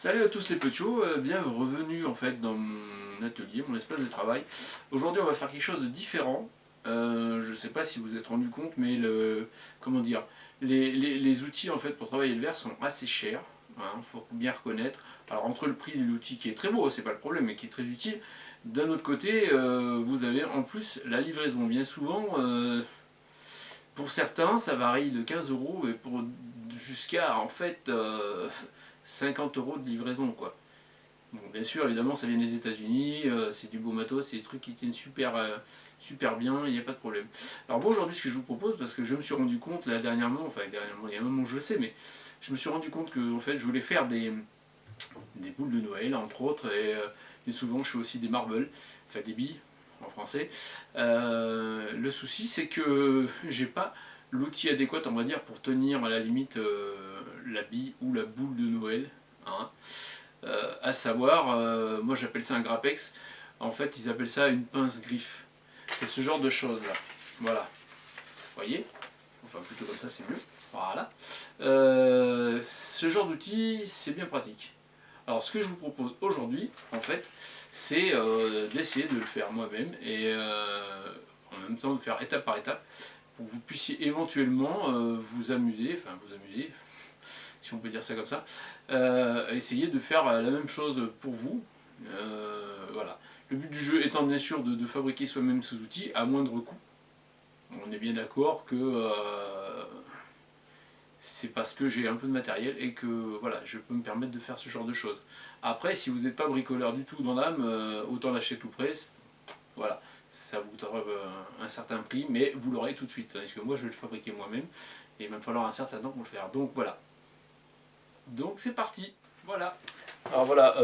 Salut à tous les petits, bienvenue en fait dans mon atelier, mon espace de travail. Aujourd'hui on va faire quelque chose de différent. Je ne sais pas si vous vous êtes rendu compte, mais comment dire, les outils en fait pour travailler le verre sont assez chers, faut bien reconnaître. Alors entre le prix de l'outil qui est très beau, c'est pas le problème, mais qui est très utile, d'un autre côté vous avez en plus la livraison. Bien souvent, pour certains ça varie de 15 € et pour jusqu'à en fait 50 € de livraison quoi. Bon, bien sûr, évidemment, ça vient des États-Unis, c'est du beau matos, c'est des trucs qui tiennent super bien, il n'y a pas de problème. Alors bon, aujourd'hui, ce que je vous propose, parce que je me suis rendu compte là dernièrement, enfin dernièrement, il y a un moment je le sais, mais je me suis rendu compte que en fait, je voulais faire des boules de Noël, entre autres, et souvent je fais aussi des marbles, enfin des billes en français. Le souci, c'est que j'ai pas l'outil adéquat, on va dire, pour tenir à la limite la bille ou la boule de Noël. Hein. À savoir, moi j'appelle ça un grappex, en fait ils appellent ça une pince-griffe. C'est ce genre de choses là. Voilà. Vous voyez? Enfin plutôt comme ça c'est mieux. Voilà. Ce genre d'outil c'est bien pratique. Alors ce que je vous propose aujourd'hui, en fait, c'est d'essayer de le faire moi-même et en même temps de faire étape par étape pour que vous puissiez éventuellement vous amuser, enfin vous amuser, si on peut dire ça comme ça, essayer de faire la même chose pour vous. Voilà. Le but du jeu étant bien sûr de fabriquer soi-même ces outils à moindre coût. On est bien d'accord que c'est parce que j'ai un peu de matériel et que voilà, je peux me permettre de faire ce genre de choses. Après, si vous n'êtes pas bricoleur du tout dans l'âme, autant lâcher tout près. Voilà, ça vous coûtera un certain prix, mais vous l'aurez tout de suite. Parce que moi, je vais le fabriquer moi-même et il va me falloir un certain temps pour le faire. Donc voilà. Donc c'est parti. Voilà. Alors voilà,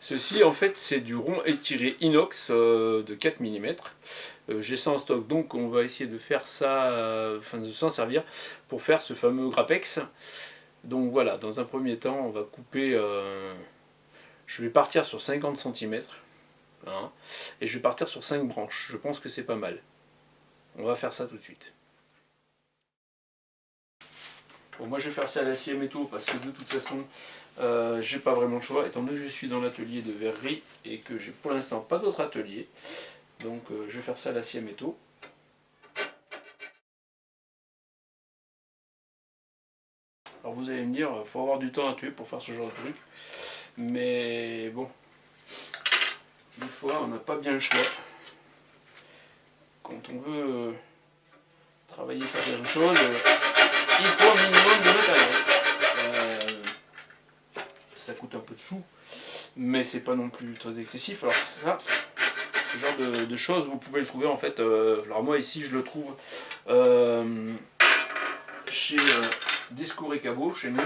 ceci en fait c'est du rond étiré inox de 4 mm. J'ai ça en stock, donc on va essayer de faire ça, enfin de s'en servir pour faire ce fameux grappex. Donc voilà, dans un premier temps on va couper, je vais partir sur 50 cm, hein, et je vais partir sur 5 branches, je pense que c'est pas mal. On va faire ça tout de suite. Bon, moi je vais faire ça à la scie à métaux parce que de toute façon j'ai pas vraiment le choix étant donné que je suis dans l'atelier de verrerie et que j'ai pour l'instant pas d'autre atelier. Donc je vais faire ça à la scie à métaux. Alors vous allez me dire, il faut avoir du temps à tuer pour faire ce genre de truc. Mais bon, des fois on n'a pas bien le choix. Quand on veut travailler certaines choses, il faut un minimum de matériel. Ça coûte un peu de sous, mais c'est pas non plus très excessif. Alors ça, ce genre de choses, vous pouvez le trouver en fait. Alors moi ici je le trouve chez Descours et Cabot, chez nous.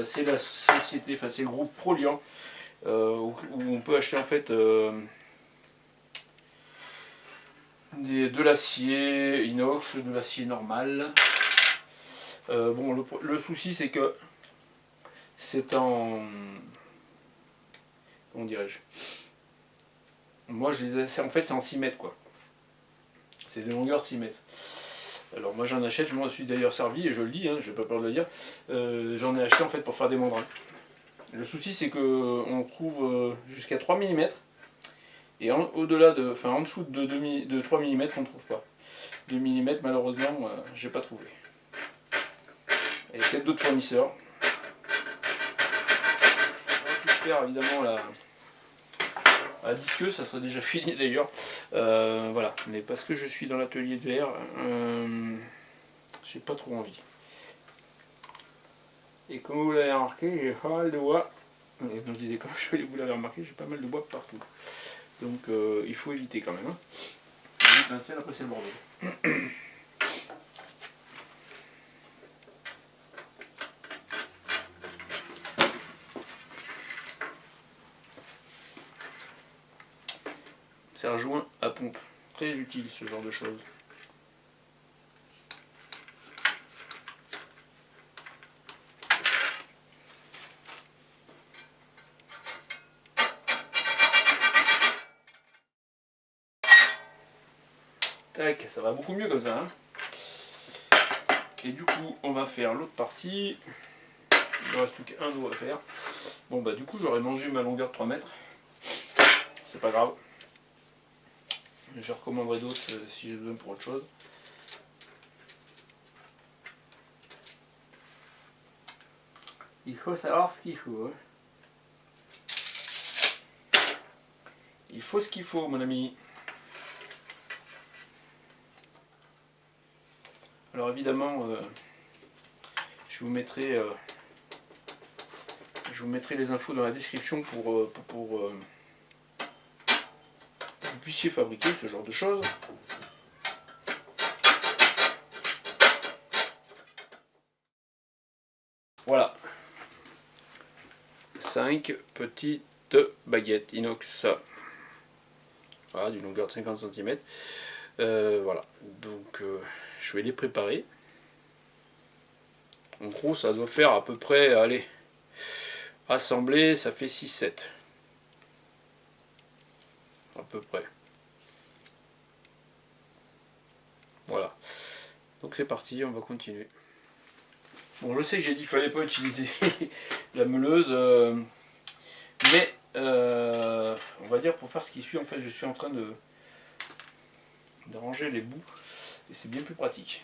C'est la société, enfin c'est le groupe Proliant, où on peut acheter en fait de l'acier inox, de l'acier normal. Bon, le souci c'est que c'est en... comment dirais-je? Moi je les ai, en fait c'est en 6 mètres quoi. C'est de longueur de 6 mètres. Alors moi j'en achète, je m'en suis d'ailleurs servi et je le dis, hein, je n'ai pas peur de le dire. J'en ai acheté en fait pour faire des mandrins. Le souci c'est qu'on trouve jusqu'à 3 mm et au-delà de, enfin en dessous de 3 mm on ne trouve pas. 2 mm malheureusement j'ai pas trouvé. Il y a peut-être d'autres fournisseurs. On va plus faire évidemment la disqueuse, ça serait déjà fini d'ailleurs. Voilà, mais parce que je suis dans l'atelier de verre, j'ai pas trop envie. Et comme vous l'avez remarqué, j'ai pas mal de bois. Et comme je disais, comme vous l'avez remarqué, j'ai pas mal de bois partout. Donc il faut éviter quand même. Hein. Une pincelle, après c'est le bordel. C'est un joint à pompe. Très utile ce genre de choses. Tac, ça va beaucoup mieux comme ça. Hein. Et du coup, on va faire l'autre partie. Il ne reste plus qu'un dos à faire. Bon bah du coup j'aurais mangé ma longueur de 3 mètres. C'est pas grave. Je recommanderai d'autres si j'ai besoin pour autre chose. Il faut savoir ce qu'il faut. Hein. Il faut ce qu'il faut, mon ami. Alors évidemment, je vous mettrai les infos dans la description pour que vous puissiez fabriquer ce genre de choses. Voilà. 5 petites baguettes inox. Voilà, d'une longueur de 50 cm. Voilà. Donc je vais les préparer. En gros, ça doit faire à peu près, allez, assemblé, ça fait 6-7. À peu près. Voilà. Donc c'est parti, on va continuer. Bon, je sais que j'ai dit qu'il ne fallait pas utiliser la meuleuse, mais on va dire pour faire ce qui suit, en fait, je suis en train de ranger les bouts et c'est bien plus pratique.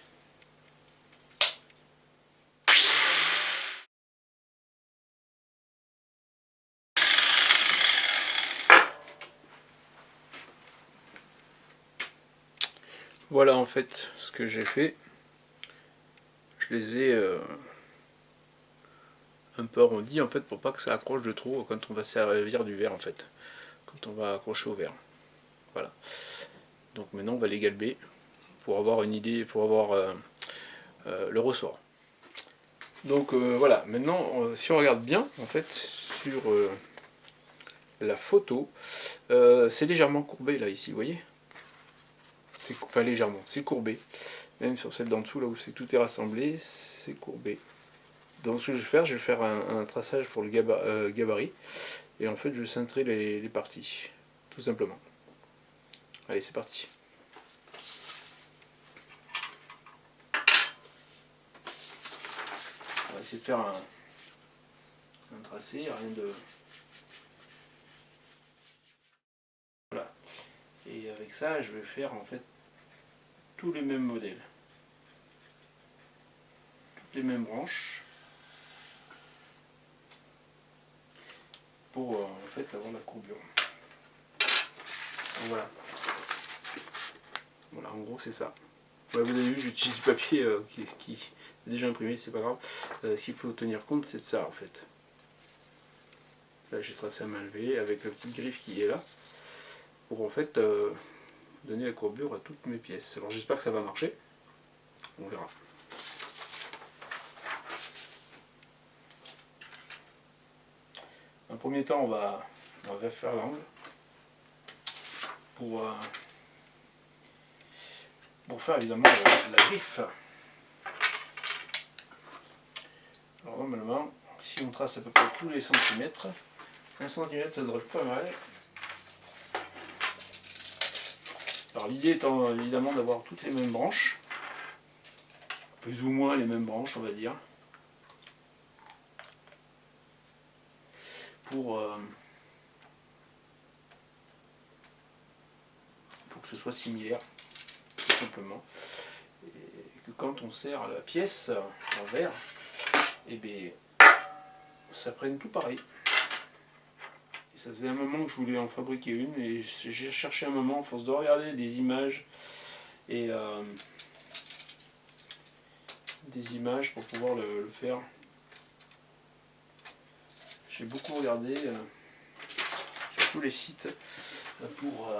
Voilà en fait ce que j'ai fait. Je les ai un peu arrondis en fait pour pas que ça accroche de trop quand on va servir du verre en fait. Quand on va accrocher au verre. Voilà. Donc maintenant on va les galber pour avoir une idée, pour avoir le ressort. Donc voilà, maintenant si on regarde bien en fait sur la photo, c'est légèrement courbé là ici, vous voyez? Enfin légèrement, c'est courbé. Même sur celle d'en dessous, là où tout est rassemblé, c'est courbé. Donc ce que je vais faire un traçage pour le gabarit. Et en fait, je cinterai les parties, tout simplement. Allez, c'est parti. On va essayer de faire un tracé, rien de... Voilà. Et avec ça, je vais faire en fait tous les mêmes modèles. Toutes les mêmes branches. Pour en fait avoir la courbure. Donc, voilà. Voilà, en gros c'est ça. Ouais, vous avez vu, j'utilise du papier qui est déjà imprimé, c'est pas grave. Ce qu'il faut tenir compte, c'est de ça en fait. Là j'ai tracé à main levée avec le petit griffe qui est là. Pour en fait donner la courbure à toutes mes pièces. Alors j'espère que ça va marcher. On verra. En premier temps, on va faire l'angle pour faire évidemment la griffe. Alors normalement, si on trace à peu près tous les centimètres, 1 cm ça devrait être pas mal. Alors l'idée étant évidemment d'avoir toutes les mêmes branches, plus ou moins les mêmes branches on va dire, pour que ce soit similaire, tout simplement. Et que quand on serre la pièce en verre, et bien ça prenne tout pareil. Et ça faisait un moment que je voulais en fabriquer une et j'ai cherché un moment, à force de regarder des images et des images pour pouvoir le faire. J'ai beaucoup regardé sur tous les sites pour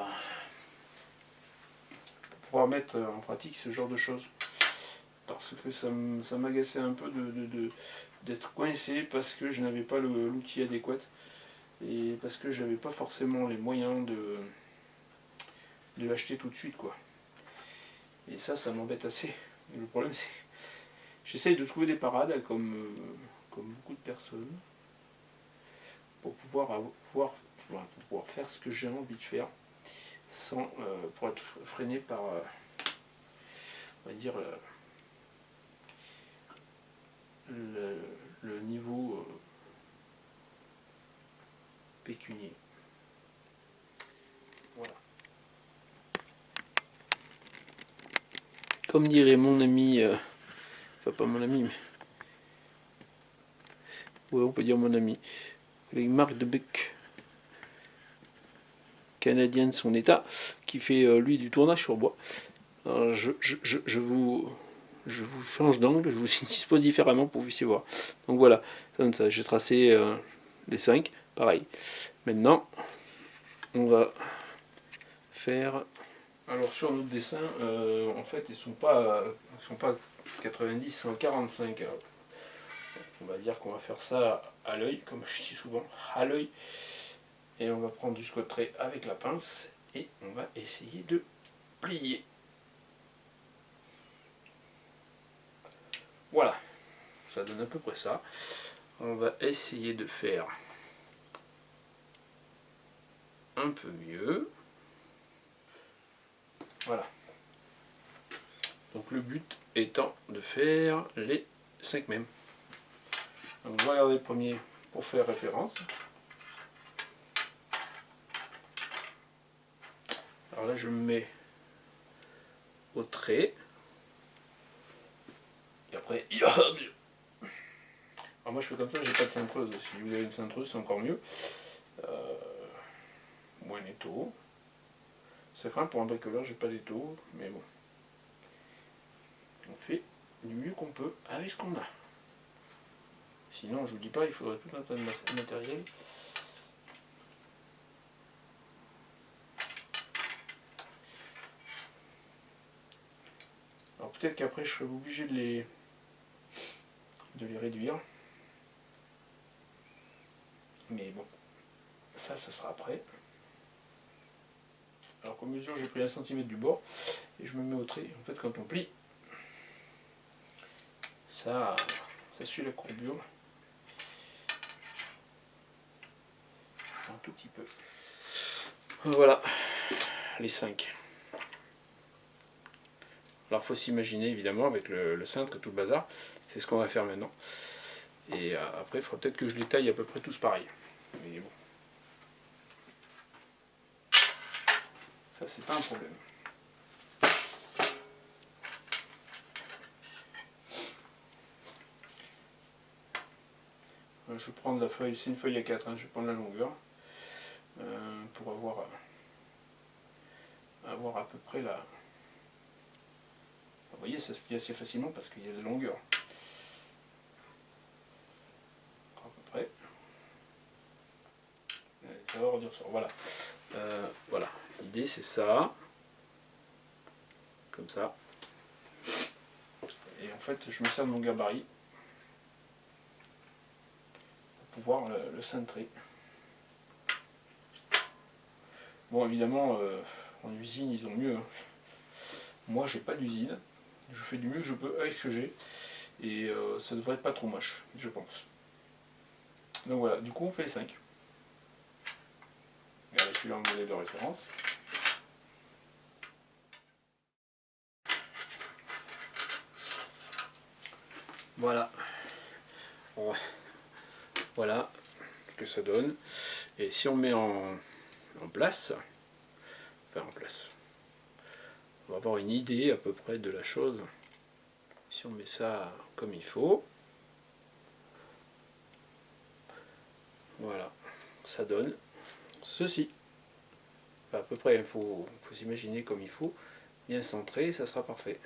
pouvoir mettre en pratique ce genre de choses. Parce que ça m'agaçait un peu d'être coincé parce que je n'avais pas l'outil adéquat et parce que je n'avais pas forcément les moyens de l'acheter tout de suite quoi. Et ça m'embête assez. Et le problème c'est que j'essaye de trouver des parades comme beaucoup de personnes pour pouvoir faire ce que j'ai envie de faire sans pour être freiné par on va dire le niveau pécunier. Voilà. Comme dirait mon ami, enfin pas mon ami, mais ouais, on peut dire mon ami, avec Marc de Bec, canadien de son état, qui fait lui du tournage sur bois. Alors, je vous change d'angle, je vous dispose différemment pour que vous puissiez voir. Donc voilà, ça donne ça. J'ai tracé les 5, pareil. Maintenant, on va faire. Alors sur notre dessin, en fait, ils sont pas 90, ils sont 45. Alors, on va dire qu'on va faire ça à l'œil, comme je dis souvent, à l'œil. Et on va prendre jusqu'au trait avec la pince et on va essayer de plier. Voilà, ça donne à peu près ça. On va essayer de faire un peu mieux. Voilà. Donc le but étant de faire les 5 mêmes. Donc on va regarder le premier pour faire référence. Alors là je me mets au trait. Et après, alors moi je fais comme ça, j'ai pas de cintreuse. Si vous avez une cintreuse, c'est encore mieux. Ou un étau. C'est craint pour un bricoleur, j'ai pas d'étau, mais bon. On fait du mieux qu'on peut avec ce qu'on a. Sinon, je vous dis pas, il faudrait tout un tas de matériel. Alors peut-être qu'après je serai obligé de les réduire. Mais bon, ça sera après. Alors comme mesure, j'ai pris 1 cm du bord et je me mets au trait. En fait, quand on plie, ça suit la courbure. Un tout petit peu. Voilà, les 5. Alors faut s'imaginer évidemment avec le cintre et tout le bazar, c'est ce qu'on va faire maintenant. Et après il faudra peut-être que je les taille à peu près tous pareil. Mais bon. Ça c'est pas un problème. Je vais prendre la feuille, c'est une feuille A4, hein, je vais prendre la longueur pour avoir à peu près la... Vous voyez, ça se plie assez facilement parce qu'il y a de la longueur. À peu près. Ça va redire ça. Voilà. Voilà. L'idée c'est ça. Comme ça. Et en fait, je me sers de mon gabarit pour pouvoir le cintrer. Bon, évidemment, en usine, ils ont mieux. Hein. Moi, j'ai pas d'usine. Je fais du mieux que je peux avec ce que j'ai. Et ça devrait être pas trop moche, je pense. Donc voilà, du coup, on fait les 5. Regardez, celui-là en modèle de référence. Voilà. Bon, voilà ce que ça donne. Et si on met en place, on va avoir une idée à peu près de la chose. Si on met ça comme il faut, voilà, ça donne ceci. Enfin, à peu près, il faut s'imaginer comme il faut, bien centré, ça sera parfait.